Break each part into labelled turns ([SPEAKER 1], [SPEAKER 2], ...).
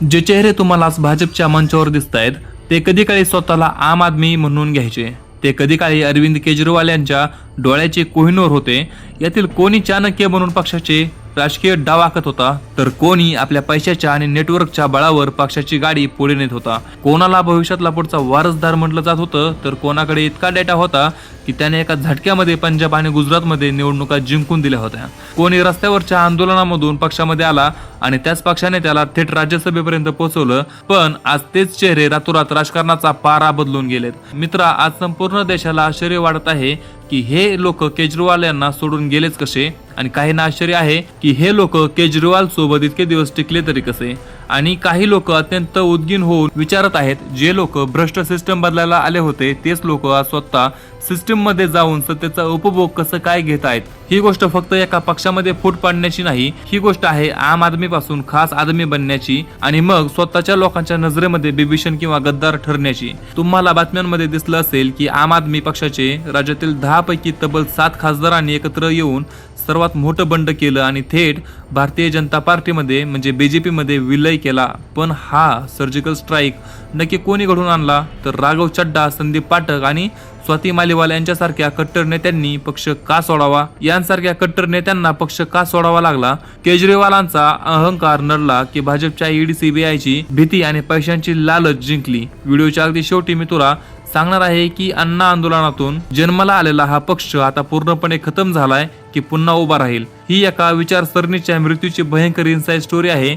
[SPEAKER 1] जे चेहरे तुम्हाला आज भाजपच्या मंचावर दिसत आहेत ते कधी काळी स्वतःला आम आदमी म्हणून घ्यायचे, ते कधी काळी अरविंद केजरीवाल यांच्या डोळ्याचे कोहिनूर होते। यातील कोणी चाणक्य बनून पक्षाचे राजकीय डाव आखत होता, तर कोणी आपल्या पैशाच्या आणि नेटवर्कच्या बळावर पक्षाची गाडी पुढे नेत होता। कोणाला भविष्यातला पुढचा वारसदार म्हटलं जात होतं, तर कोणाकडे इतका डेटा होता की त्याने एका झटक्यामध्ये पंजाब आणि गुजरातमध्ये निवडणुका जिंकून दिल्या होत्या। कोणी रस्त्यावरच्या आंदोलनामधून पक्षामध्ये आला आणि त्याच पक्षाने त्याला थेट राज्यसभेपर्यंत पोहोचवलं। पण आज तेच चेहरे रातोरात राजकारणाचा पारा बदलून गेलेत। मित्रा, आज संपूर्ण देशाला आश्चर्य वाटत आहे की हे लोक केजरीवाल यांना सोडून गेलेच कसे, आणि काहींना आश्चर्य आहे की हे लोक केजरीवाल सोबत इतके दिवस टिकले तरी कसे। आणि काही लोक अत्यंत उद्गीन होऊन विचारत आहेत, जे लोक भ्रष्ट सिस्टम बदलायला आले होते तेच लोक आज स्वतः सिस्टम मध्ये जाऊन सत्तेचा उपभोग कसं काय घेत आहेत। ही गोष्ट फक्त एका पक्षामध्ये फूट पाडण्याची नाही, ही गोष्ट आहे आम आदमी पासून खास आदमी बनण्याची आणि मग स्वतःच्या लोकांच्या नजरेमध्ये बिभीषण किंवा गद्दार ठरण्याची। तुम्हाला बातम्यांमध्ये दिसलं असेल की आम आदमी पक्षाचे राज्यातील 10 पैकी तब्बल 7 खासदारांनी एकत्र येऊन सर्वात मोठं बंड केलं आणि थेट भारतीय जनता पार्टीमध्ये म्हणजे बीजेपी मध्ये विलय केला। पण हा सर्जिकल स्ट्राईक नक्की कोणी घडून आणला, तर राघव चड्डा, संदीप पाठक आणि स्वाती मालीवाल यांच्यासारख्या कट्टर नेत्यांनी पक्ष का सोडावा, यांसारख्या कट्टर नेत्यांना पक्ष का सोडावा लागला। केजरीवालांचा अहंकार नडला की भाजपच्या ईडी सीबीआयची भीती आणि पैशांची लालच जिंकली। व्हिडिओच्या अगदी शेवटी मी तुला सांगणार आहे की अण्णा आंदोलनातून जन्माला आलेला हा पक्ष आता पूर्णपणे खतम झालाय की पुन्हा उभा राहील। ही एका विचारसरणीच्या मृत्यूची भयंकर इनसाइड स्टोरी आहे,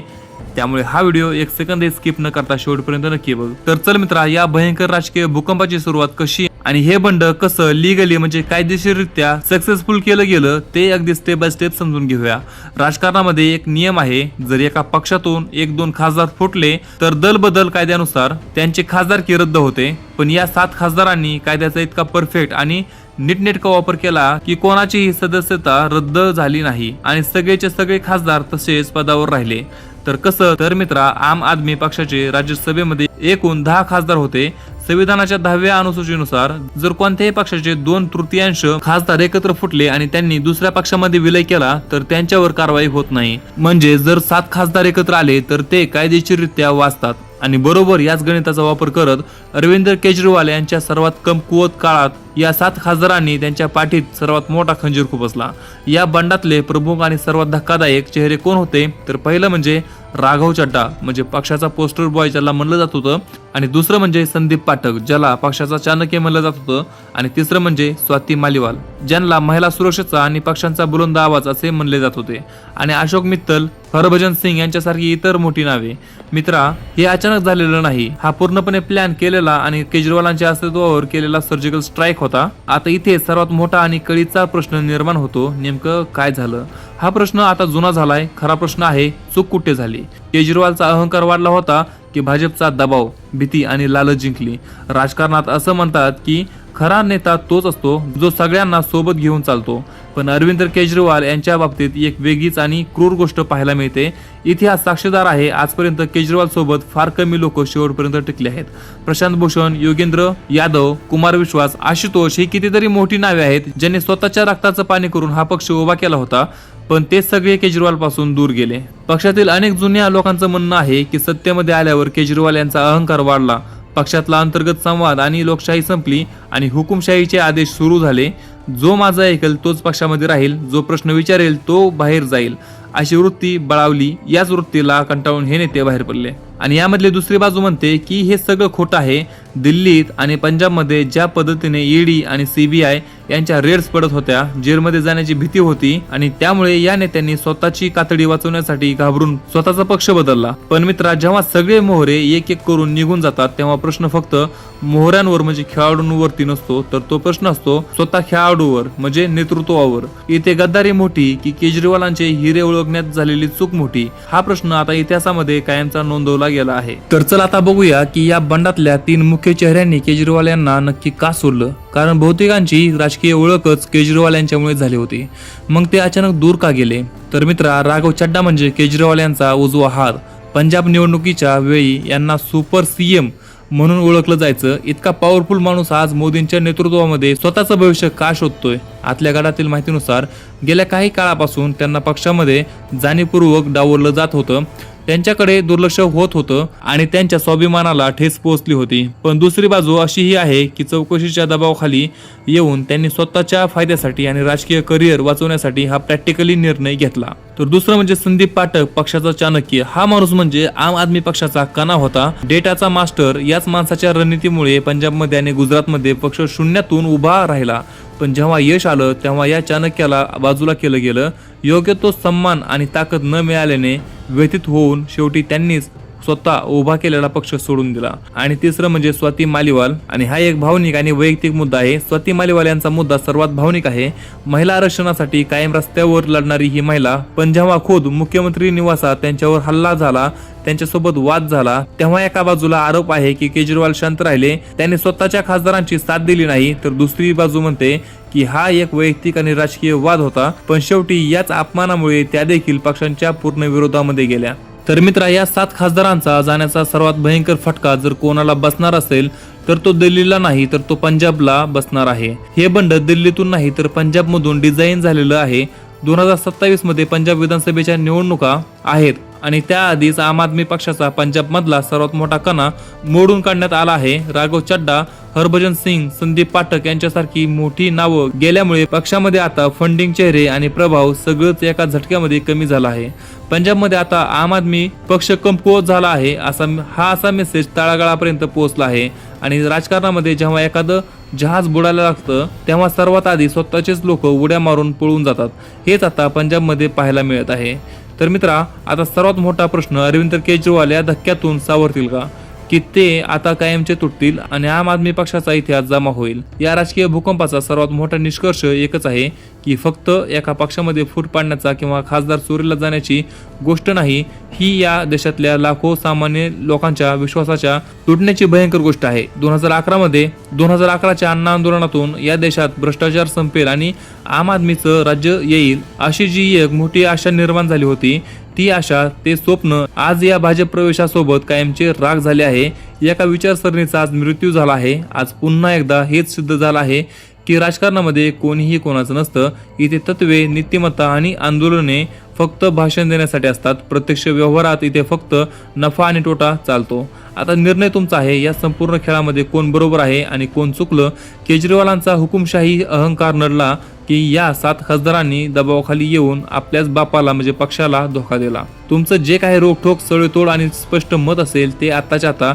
[SPEAKER 1] त्यामुळे हा व्हिडिओ एक सेकंदही स्किप न करता शेवटपर्यंत नक्की बघ। तर चल मित्रा, या भयंकर राजकीय भूकंपाची सुरुवात कशी आणि हे बंड कसं लीगली म्हणजे कायदेशीररित्या सक्सेसफुल केलं गेलं ते अगदी स्टेप बाय स्टेप समजून घेऊया। राजकारणामध्ये एक नियम आहे, जर एका पक्षातून 1-2 खासदार फुटले तर दल बदल कायद्यानुसार त्यांची खासदारकी रद्द होते। पण या 7 खासदारांनी कायद्याचा इतका परफेक्ट आणि नीटनेटका वापर केला की कोणाचीही सदस्यता रद्द झाली नाही आणि सगळेचे सगळे खासदार तसेच पदावर राहिले। तर कसं, तर मित्रा, आम आदमी पक्षाचे राज्यसभेमध्ये एकूण 10 खासदार होते। संविधानाच्या 10व्या अनुसूचीनुसार जर कोणत्याही पक्षाचे 2/3 खासदार एकत्र फुटले आणि त्यांनी दुसऱ्या पक्षामध्ये विलय केला तर त्यांच्यावर कारवाई होत नाही। म्हणजे जर 7 खासदार एकत्र आले तर ते कायदेशीररित्या वाचतात। आणि बरोबर याच गणिताचा वापर करत अरविंद केजरीवाल यांच्या सर्वात कमकुवत काळात या 7 खासदारांनी त्यांच्या पाठीत सर्वात मोठा खंजीर खुपसला। या बंडातले प्रमुख आणि सर्वात धक्कादायक चेहरे कोण होते, तर पहिलं म्हणजे राघव चड्डा, म्हणजे पक्षाचा पोस्टर बॉय ज्याला म्हणलं जात होतं, आणि दुसरं म्हणजे संदीप पाठक ज्याला पक्षाचा चाणक्य म्हणलं जात होतं, आणि तिसरं म्हणजे स्वाती मालीवाल ज्यांना महिला सुरक्षेचा आणि पक्षांचा बुलंद आवाज असे म्हणले जात होते, आणि अशोक मित्तल, हरभजन सिंग यांच्यासारखी इतर मोठी नावे। मित्रा, हे अचानक झालेलं नाही, हा पूर्णपणे प्लॅन केलेला आणि केजरीवालांच्या अस्तित्वावर केलेला सर्जिकल स्ट्राईक होता। आता इथे सर्वात मोठा आणि कळीचा प्रश्न निर्माण होतो, नेमकं काय झालं। हा प्रश्न आता जुना झालाय, खरा प्रश्न आहे चूक कुठे झाली। केजरीवालचा अहंकार वाढला होता की भाजपचा दबाव, भीती आणि लालच जिंकली। राजकारणात असं म्हणतात की खरा नेता तोच असतो जो सगळ्यांना सोबत घेऊन चालतो, पण अरविंद केजरीवाल यांच्या बाबतीत एक वेगळीच आणि क्रूर गोष्ट पाहायला मिळते। इतिहास साक्षीदार आहे, आजपर्यंत केजरीवाल सोबत फार कमी लोक शेवटपर्यंत टिकले आहेत। प्रशांत भूषण, योगेंद्र यादव, कुमार विश्वास, आशुतोष ही कितीतरी मोठी नावे आहेत ज्यांनी स्वतःच्या रक्ताचं पाणी करून हा पक्ष उभा केला होता, पण ते सगळे केजरीवाल पासून दूर गेले। पक्षातील अनेक जुन्या लोकांचं म्हणणं आहे की सत्तेमध्ये आल्यावर केजरीवाल यांचा अहंकार वाढला, पक्षातला अंतर्गत संवाद आणि लोकशाही संपली आणि हुकुमशाहीचे आदेश सुरू झाले। जो माझा ऐकेल तोच पक्षामध्ये राहील, जो प्रश्न विचारेल तो बाहेर जाईल, अशी वृत्ती बळावली। याच वृत्तीला कंटाळून हे नेते बाहेर पडले। आणि यामधली दुसरी बाजू म्हणते की हे सगळं खोटं आहे। दिल्लीत आणि पंजाबमध्ये ज्या पद्धतीने ईडी आणि सीबीआय यांच्या रेड्स पडत होत्या, जेलमध्ये जाण्याची भीती होती आणि त्यामुळे या नेत्यांनी स्वतःची कातडी वाचवण्यासाठी घाबरून स्वतःचा पक्ष बदलला। पण मित्रा, जेव्हा सगळे मोहरे एक एक करून निघून जातात तेव्हा प्रश्न फक्त मोहऱ्यांवर म्हणजे खेळाडूंवरती नसतो, तर तो प्रश्न असतो स्वतः खेळाडूवर म्हणजे नेतृत्वावर। इथे गद्दारी मोठी की केजरीवालांचे हिरे ओळखण्यात झालेली चूक मोठी, हा प्रश्न आता इतिहासामध्ये कायमचा नोंदवला गेला आहे। तर चल आता बघूया की या बंडातल्या 3 मुख्य चेहऱ्यांनी केजरीवाल यांना नक्की का सोडलं, कारण बहुतेकांची राजकीय ओळखच केजरीवाल यांच्यामुळे झाली होती। मग ते अचानक दूर का गेले, तर मित्रा, राघव चड्डा म्हणजे केजरीवाल यांचा उजवा हात। पंजाब निवडणुकीच्या वेळी यांना सुपर सीएम म्हणून ओळखलं जायचं। इतका पॉवरफुल माणूस आज मोदींच्या नेतृत्वामध्ये स्वतःचं भविष्य का शोधतोय। आतल्या गटातील माहितीनुसार गेल्या काही काळापासून त्यांना पक्षामध्ये जाणीवपूर्वक डावललं जात होतं। त्यांच्याकडे दुर्लक्ष होत होतं आणि त्यांच्या स्वाभिमानाला ठेच पोहोचली होती. पण दुसरी बाजू अशीही आहे की चौकशीच्या दबावाखाली येऊन त्यांनी स्वतःच्या फायद्यासाठी आणि राजकीय करिअर वाचवण्यासाठी हा प्रॅक्टिकली निर्णय घेतला. तर दुसरं म्हणजे संदीप पाठक, पक्षाचा चाणक्य. हा माणूस म्हणजे आम आदमी पक्षाचा कणा होता, डेटाचा मास्टर. याच माणसाच्या रणनीतीमुळे पंजाबमध्ये आणि गुजरातमध्ये पक्ष शून्यातून उभा राहिला. पण जेव्हा यश आलं तेव्हा या चाणक्याला बाजूला केलं गेलं. योग्य तो सन्मान आणि ताकद न मिळाल्याने व्यथित होऊन शेवटी त्यांनीच स्वतः उभा केलेला पक्ष सोडून दिला. आणि तिसरं म्हणजे स्वाती मालीवाल. आणि हा एक भावनिक आणि वैयक्तिक मुद्दा आहे. स्वाती मालीवाल यांचा मुद्दा सर्वात भावनिक आहे. महिला आरक्षणासाठी कायम रस्त्यावर लढणारी ही महिला, पण जेव्हा खुद मुख्यमंत्री निवासात त्यांच्यावर हल्ला झाला, त्यांच्यासोबत वाद झाला, तेव्हा एका बाजूला आरोप आहे की केजरीवाल शांत राहिले, त्यांनी स्वतःच्या खासदारांची साथ दिली नाही, तर दुसरी बाजू म्हणते की हा एक वैयक्तिक आणि राजकीय वाद होता. पण शेवटी याच अपमानामुळे त्या देखील पक्षांच्या पूर्ण विरोधामध्ये गेल्या. तर मित्रा, या 7 खासदारांचा जाण्याचा सर्वात भयंकर फटका जर कोणाला बसणार असेल तर तो दिल्लीला नाही तर तो पंजाबला बसणार आहे. हे बंड दिल्लीतून नाही तर पंजाबमधून डिझाईन झालेलं आहे. 2027 मध्ये पंजाब विधानसभेच्या निवडणुका आहेत आणि त्याआधीच आम आदमी पक्षाचा पंजाबमधला सर्वात मोठा कणा मोडून काढण्यात आला आहे. राघव चड्डा, हरभजन सिंग, संदीप पाठक यांच्यासारखी मोठी नावं गेल्यामुळे पक्षामध्ये आता फंडिंग, चेहरे आणि प्रभाव सगळंच एका झटक्यामध्ये कमी झाला आहे. पंजाबमध्ये आता आम आदमी पक्ष कमकुवत झाला आहे असा मेसेज तळागाळापर्यंत पोहोचला आहे. आणि राजकारणामध्ये जेव्हा एखादं जहाज बुडायला लागतं तेव्हा सर्वात आधी स्वतःचेच लोक उड्या मारून पळून जातात. हेच आता पंजाबमध्ये पाहायला मिळत आहे. तर मित्रा, आता सर्वात मोठा प्रश्न, अरविंद केजरीवाल या धक्क्यातून सावरतील का, की ते आता कायमचे तुटतील आणि आम आदमी पक्षाचा इतिहास जमा होईल. या राजकीय भूकंपाचा सर्वात मोठा निष्कर्ष एकच आहे की फक्त एका पक्षामध्ये फूट पाडण्याचा किंवा खासदार चोरीला जाण्याची गोष्ट नाही, ही या देशातल्या लाखो सामान्य लोकांच्या विश्वासाच्या तुटण्याची भयंकर गोष्ट आहे. 2011च्या अण्णा आंदोलनातून या देशात भ्रष्टाचार संपेल आणि आम आदमीचं राज्य येईल अशी जी एक मोठी आशा निर्माण झाली होती, ती आशा, ते स्वप्न आज या भाजप प्रवेशासोबत कायमचे राग झाले आहे. एका विचारसरणीचा आज मृत्यू झाला आहे. आज पुन्हा एकदा हेच सिद्ध झालं आहे की राजकारणामध्ये कोणीही कोणाचं नसतं. इथे तत्वे, नीतिमत्ता आणि आंदोलने फक्त भाषण देण्यासाठी असतात. प्रत्यक्ष व्यवहारात इथे फक्त नफा आणि तोटा चालतो. आता निर्णय तुमचा आहे. या संपूर्ण खेळामध्ये कोण बरोबर आहे आणि कोण चुकलं? केजरीवालांचा हुकुमशाही अहंकार नडला की या 7 खासदारांनी दबावाखाली येऊन आपल्याच बापाला म्हणजे पक्षाला धोका दिला? तुमचं जे काही रोखठोक, सळतोड आणि स्पष्ट मत असेल ते आत्ताच्या आता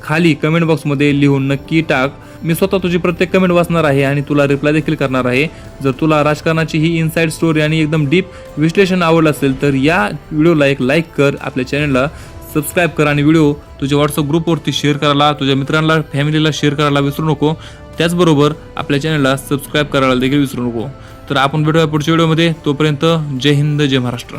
[SPEAKER 1] खाली कमेंट बॉक्समध्ये लिहून नक्की टाक. मी स्वतः तुझी प्रत्येक कमेंट वाचणार आहे आणि तुला रिप्लाय देखील करणार आहे. जर तुला राजकारणाची ही इनसाइड स्टोरी आणि एकदम डीप विश्लेषण आवडलं असेल तर या व्हिडिओला एक लाईक कर, आपल्या चॅनलला सबस्क्राईब कर आणि व्हिडिओ तुझ्या व्हॉट्सअप ग्रुपवरती शेअर करायला, तुझ्या मित्रांना, फॅमिलीला शेअर करायला विसरू नको. त्याचबरोबर आपल्या चॅनलला सबस्क्राईब करायला देखील विसरू नको. तर आपण भेटूया पुढच्या व्हिडिओमध्ये. तोपर्यंत जय हिंद, जय महाराष्ट्र.